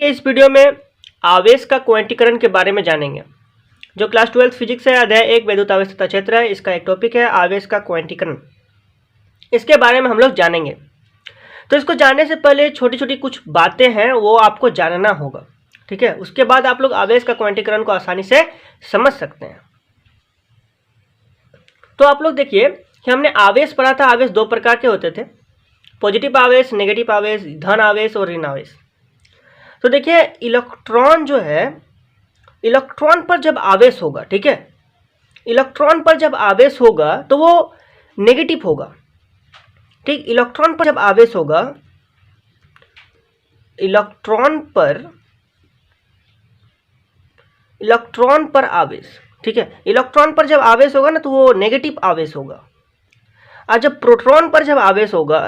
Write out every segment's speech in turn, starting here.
इस वीडियो में आवेश का क्वांटीकरण के बारे में जानेंगे। जो क्लास 12 फिजिक्स है, अध्याय 1 वैद्युत आवेश तथा क्षेत्र है, इसका एक टॉपिक है आवेश का क्वांटीकरण। इसके बारे में हम लोग जानेंगे। तो इसको जानने से पहले छोटी छोटी कुछ बातें हैं, वो आपको जानना होगा, ठीक है। उसके बाद आप लोग आवेश का क्वांटीकरण को आसानी से समझ सकते हैं। तो आप लोग देखिए कि हमने आवेश पढ़ा था। आवेश दो प्रकार के होते थे, पॉजिटिव आवेश, नेगेटिव आवेश, धन आवेश और ऋण आवेश। तो देखिए इलेक्ट्रॉन जो है, इलेक्ट्रॉन पर जब आवेश होगा, ठीक है, इलेक्ट्रॉन पर जब आवेश होगा तो वो नेगेटिव होगा, ठीक। इलेक्ट्रॉन पर जब आवेश होगा, इलेक्ट्रॉन पर आवेश, ठीक है, इलेक्ट्रॉन पर जब आवेश होगा ना तो वो नेगेटिव आवेश होगा। और जब प्रोटॉन पर जब आवेश होगा,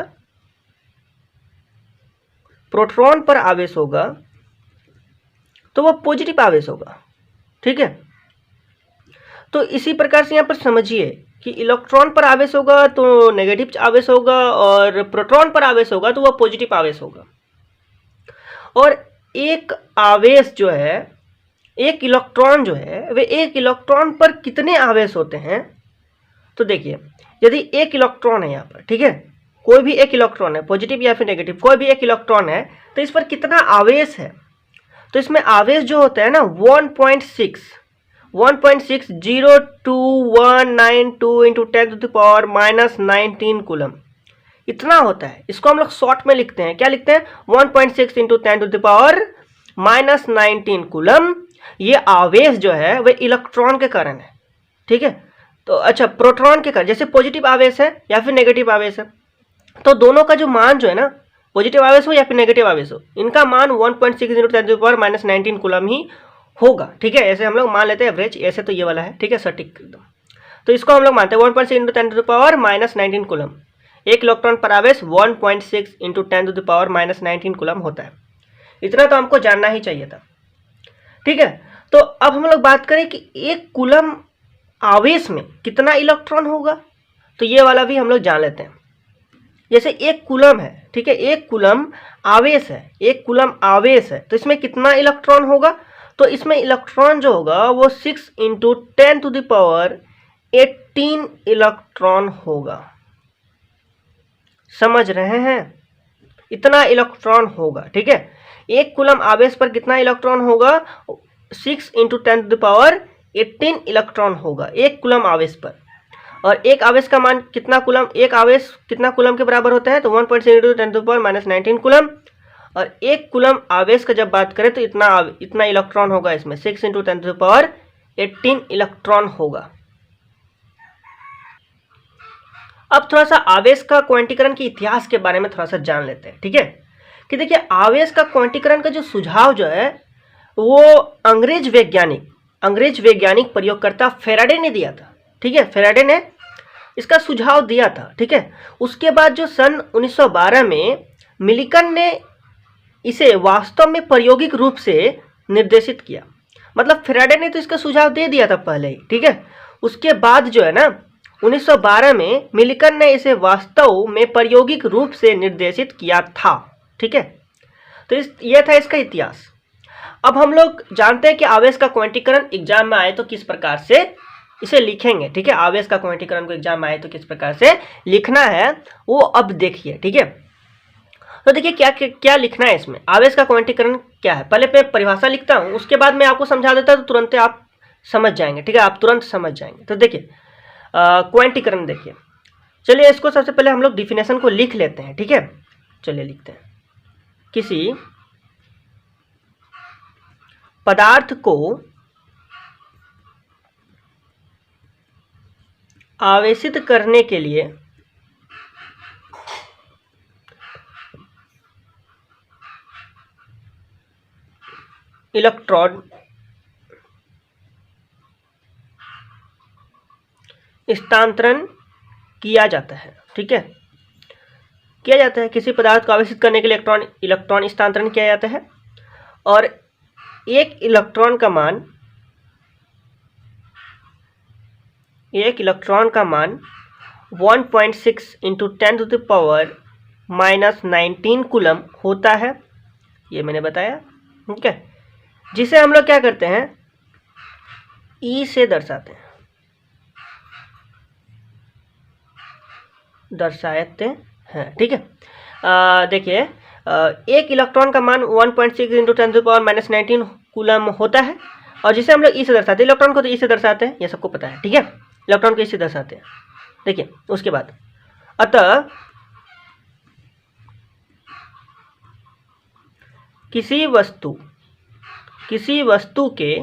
प्रोटॉन पर आवेश होगा तो वो पॉजिटिव आवेश होगा, ठीक है। तो इसी प्रकार से यहाँ पर समझिए कि इलेक्ट्रॉन पर आवेश होगा तो नेगेटिव आवेश होगा और प्रोटॉन पर आवेश होगा तो वो पॉजिटिव आवेश होगा। और एक आवेश जो है, एक इलेक्ट्रॉन जो है, वे एक इलेक्ट्रॉन पर कितने आवेश होते हैं। तो देखिए यदि एक इलेक्ट्रॉन है यहाँ पर, ठीक है, कोई भी एक इलेक्ट्रॉन है, पॉजिटिव या फिर नेगेटिव, कोई भी एक इलेक्ट्रॉन है, तो इस पर कितना आवेश है। तो इसमें आवेश जो होता है ना 1.60219 इंटू 10⁻⁻⁻19 कूलम, इतना होता है। इसको हम लोग शॉर्ट में लिखते हैं, क्या लिखते हैं, 1.6 इंटू 10⁻⁻19 कूलम। ये आवेश जो है वह इलेक्ट्रॉन के कारण है, ठीक है। तो अच्छा, प्रोटॉन के कारण, जैसे पॉजिटिव आवेश है या फिर नेगेटिव आवेश है, तो दोनों का जो मान जो है ना, पॉजिटिव आवेश हो या फिर नेगेटिव आवेश हो, इनका मान 1.6 इंटू 10⁻⁻19 कूलम ही होगा, ठीक है। ऐसे हम लोग मान लेते हैं एवरेज, ऐसे तो ये वाला है, ठीक है, सटीक एकदम। तो इसको हम लोग मानते हैं 1.6 इंटू 10⁻⁻19 कूलम। एक इलेक्ट्रॉन पर आवेश 1.6 इंटू 10⁻⁻19 कूलम होता है। इतना तो हमको जानना ही चाहिए था, ठीक है। तो अब हम लोग बात करें कि एक कूलम आवेश में कितना इलेक्ट्रॉन होगा, तो ये वाला भी हम लोग जान लेते हैं। जैसे एक कूलम है, ठीक है, एक कूलम आवेश है, एक कूलम आवेश है, तो इसमें कितना इलेक्ट्रॉन होगा। तो इसमें इलेक्ट्रॉन जो होगा वो 6 इंटू 10⁻18 इलेक्ट्रॉन होगा। समझ रहे हैं, इतना इलेक्ट्रॉन होगा, ठीक है। एक कूलम आवेश पर कितना इलेक्ट्रॉन होगा, 6 इंटू 10⁻18 इलेक्ट्रॉन होगा एक कूलम आवेश पर। और एक आवेश का मान कितना कूलम, एक आवेश कितना कूलम के बराबर होता है, तो 1.6 इंटू 10⁻⁻19 कूलम। और एक कूलम आवेश का जब बात करें तो इतना इलेक्ट्रॉन होगा, इसमें 6 इंटू 10⁻18 इलेक्ट्रॉन होगा। अब थोड़ा सा आवेश का क्वांटीकरण के इतिहास के बारे में थोड़ा सा जान लेते हैं, ठीक है। कि देखिए आवेश का क्वांटीकरण का जो सुझाव जो है वो अंग्रेज वैज्ञानिक प्रयोगकर्ता फैराडे ने दिया था, ठीक है। फैराडे ने इसका सुझाव दिया था, ठीक है। उसके बाद जो सन 1912 में मिलिकन ने इसे वास्तव में प्रायोगिक रूप से निर्देशित किया। मतलब फैराडे ने तो इसका सुझाव दे दिया था पहले ही, ठीक है। उसके बाद जो है ना 1912 में मिलिकन ने इसे वास्तव में प्रायोगिक रूप से निर्देशित किया था, ठीक है। तो यह था इसका इतिहास। अब हम लोग जानते हैं कि आवेश का क्वांटीकरण एग्जाम में आए तो किस प्रकार से इसे लिखेंगे, ठीक है। आवेश का क्वांटीकरण को एग्जाम में आए तो किस प्रकार से लिखना है वो अब देखिए, ठीक है। तो देखिए क्या क्या लिखना है इसमें, आवेश का क्वांटीकरण क्या है। पहले मैं परिभाषा लिखता हूँ, उसके बाद मैं आपको समझा देता हूँ तो तुरंत आप समझ जाएंगे, ठीक है, आप तुरंत समझ जाएंगे। तो देखिए क्वांटीकरण देखिए, चलिए इसको सबसे पहले हम लोग डिफिनेशन को लिख लेते हैं, ठीक है। चलिए लिखते हैं, किसी पदार्थ को आवेशित करने के लिए इलेक्ट्रॉन स्थानांतरण किया जाता है, ठीक है, किया जाता है। किसी पदार्थ को आवेशित करने के लिए इलेक्ट्रॉन स्थानांतरण किया जाता है। और एक इलेक्ट्रॉन का मान 1.6 इंटू 10⁻⁻19 कूलम होता है, ये मैंने बताया, ठीक है, जिसे हम लोग क्या करते हैं, ई से दर्शाते हैं, ठीक है। देखिए, एक इलेक्ट्रॉन का मान 1.6 इंटू 10⁻⁻19 कूलम होता है, और जिसे हम लोग ई से दर्शाते हैं, इलेक्ट्रॉन को तो ई से दर्शाते हैं, ये सबको पता है, ठीक है, इलेक्ट्रॉन को ई से दर्शाते हैं। देखिए उसके बाद, अतः किसी वस्तु के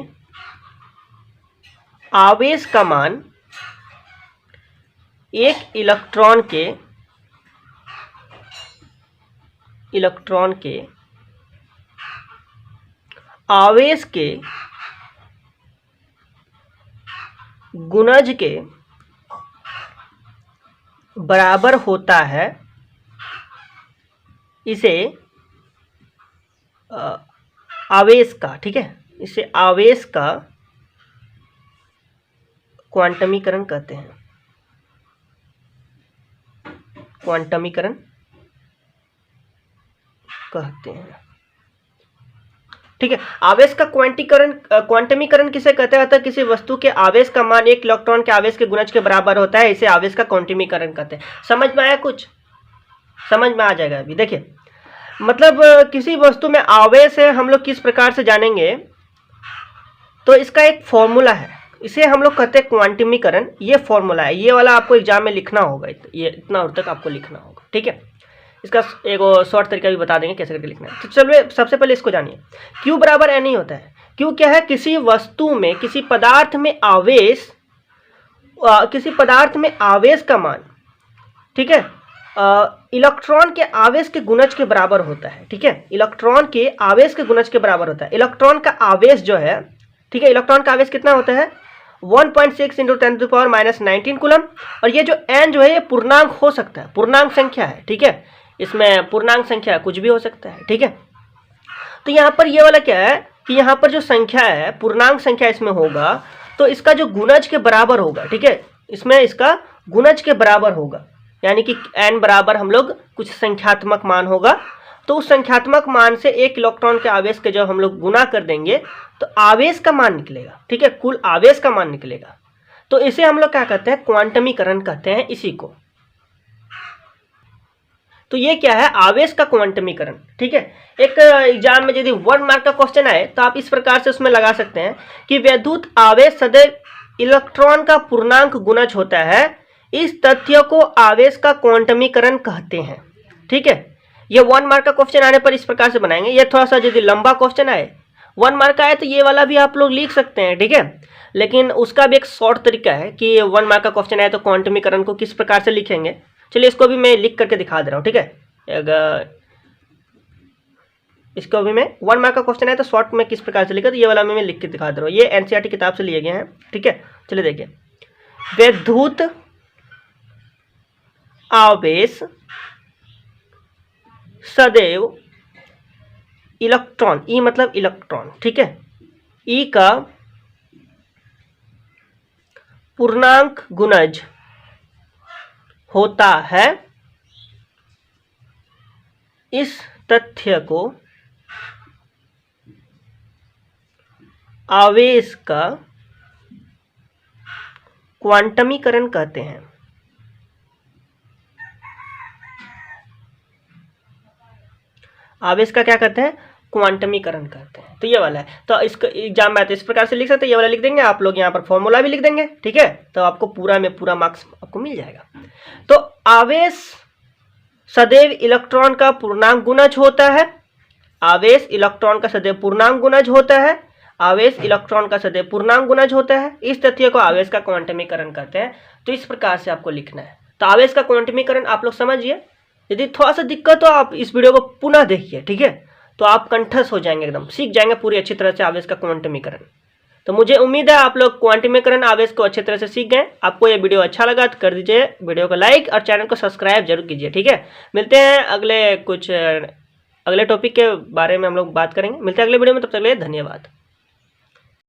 आवेश का मान एक इलेक्ट्रॉन के आवेश के गुणज के बराबर होता है, इसे आवेश का, ठीक है, इसे आवेश का क्वांटमीकरण कहते हैं, क्वांटमीकरण कहते हैं, ठीक है। आवेश का क्वांटमीकरण किसे कहते हैं? किसी वस्तु के आवेश का मान एक इलेक्ट्रॉन के आवेश के गुणज के बराबर होता है, इसे आवेश का क्वांटमीकरण कहते हैं। समझ में आया? कुछ समझ में आ जाएगा अभी। देखिए, मतलब किसी वस्तु में आवेश है, हम लोग किस प्रकार से जानेंगे, तो इसका एक फॉर्मूला है, इसे हम लोग कहते हैं क्वांटमीकरण। ये फॉर्मूला है, ये वाला आपको एग्जाम में लिखना होगा, ये इतना और तक आपको लिखना होगा, ठीक है। इसका एक शॉर्ट तरीका भी बता देंगे कैसे करके लिखना है। तो चलिए सबसे पहले इसको जानिए। Q बराबर N ही होता है। Q क्या है? किसी वस्तु में, किसी पदार्थ में आवेश का मान, ठीक है, इलेक्ट्रॉन के आवेश के गुणज के बराबर होता है, ठीक है, इलेक्ट्रॉन के आवेश के गुणज के बराबर होता है। इलेक्ट्रॉन का आवेश जो है, ठीक है, इलेक्ट्रॉन का आवेश कितना होता है? 1.6 इंटू 10⁻⁻19 कूलम। और ये जो n जो है, ये पूर्णांक हो सकता है, पूर्णांक संख्या है, ठीक है, इसमें पूर्णांक संख्या कुछ भी हो सकता है, ठीक है। तो यहाँ पर ये वाला क्या है कि यहाँ पर जो संख्या है, पूर्णांक संख्या इसमें होगा, तो इसका जो गुणज के बराबर होगा, ठीक है, इसमें इसका गुणज के बराबर होगा, यानी कि n बराबर हम लोग कुछ संख्यात्मक मान होगा, तो उस संख्यात्मक मान से एक इलेक्ट्रॉन के आवेश के जब हम लोग गुना कर देंगे तो आवेश का मान निकलेगा, ठीक है, कुल आवेश का मान निकलेगा। तो इसे हम लोग क्या कहते हैं? क्वांटमीकरण कहते हैं इसी को। तो ये क्या है? आवेश का क्वांटमीकरण, ठीक है। एक एग्जाम में यदि 1 मार्क का क्वेश्चन आए तो आप इस प्रकार से उसमें लगा सकते हैं कि वैद्युत आवेश सदैव इलेक्ट्रॉन का पूर्णांक गुणज होता है, इस तथ्य को आवेश का क्वांटमीकरण कहते हैं, ठीक है। ये 1 मार्क का क्वेश्चन आने पर इस प्रकार से बनाएंगे। ये थोड़ा सा यदि लंबा क्वेश्चन आए, 1 मार्क का आए, तो ये वाला भी आप लोग लिख सकते हैं, ठीक है, लेकिन उसका भी एक शॉर्ट तरीका है कि 1 मार्क का क्वेश्चन आए तो क्वांटमीकरण को किस प्रकार से लिखेंगे। चलिए इसको भी मैं लिख करके दिखा दे रहा हूँ, ठीक है। अगर इसको भी मैं 1 मार्क का क्वेश्चन है तो शॉर्ट में किस प्रकार से लिखा, तो ये वाला मैं लिख के दिखा दे रहा हूँ। ये एनसीईआरटी किताब से लिए गए हैं, ठीक है। चलिए देखिए, वैद्युत आवेश सदैव इलेक्ट्रॉन, ई मतलब इलेक्ट्रॉन, ठीक है, ई का पूर्णांक गुणज होता है, इस तथ्य को आवेश का क्वांटमीकरण कहते हैं। आवेश का क्या कहते हैं? क्वांटमीकरण कहते हैं। तो ये वाला है, तो इसको एग्जाम में तो इस प्रकार से लिख सकते हैं, ये वाला लिख देंगे आप लोग, यहाँ पर फॉर्मूला भी लिख देंगे, ठीक है, तो आपको पूरा में पूरा मार्क्स आपको मिल जाएगा। तो आवेश सदैव इलेक्ट्रॉन का पूर्णांक गुणज होता है, आवेश इलेक्ट्रॉन का सदैव पूर्णांक गुणज होता है, आवेश इलेक्ट्रॉन का सदैव पूर्णांक गुणज होता है, इस तथ्य को आवेश का क्वांटमीकरण कहते हैं। तो इस प्रकार से आपको लिखना है। तो आवेश का क्वांटमीकरण आप लोग समझिए। यदि थोड़ा सा दिक्कत हो, आप इस वीडियो को पुनः देखिए, ठीक है, तो आप कंठस्थ हो जाएंगे, एकदम सीख जाएंगे पूरी अच्छी तरह से आवेश का क्वांटमीकरण। तो मुझे उम्मीद है आप लोग क्वांटमीकरण आवेश को अच्छी तरह से सीख गए। आपको ये वीडियो अच्छा लगा तो कर दीजिए वीडियो को लाइक और चैनल को सब्सक्राइब जरूर कीजिए, ठीक है। मिलते हैं अगले टॉपिक के बारे में हम लोग बात करेंगे। मिलते हैं अगले वीडियो में, तब तक के लिए धन्यवाद।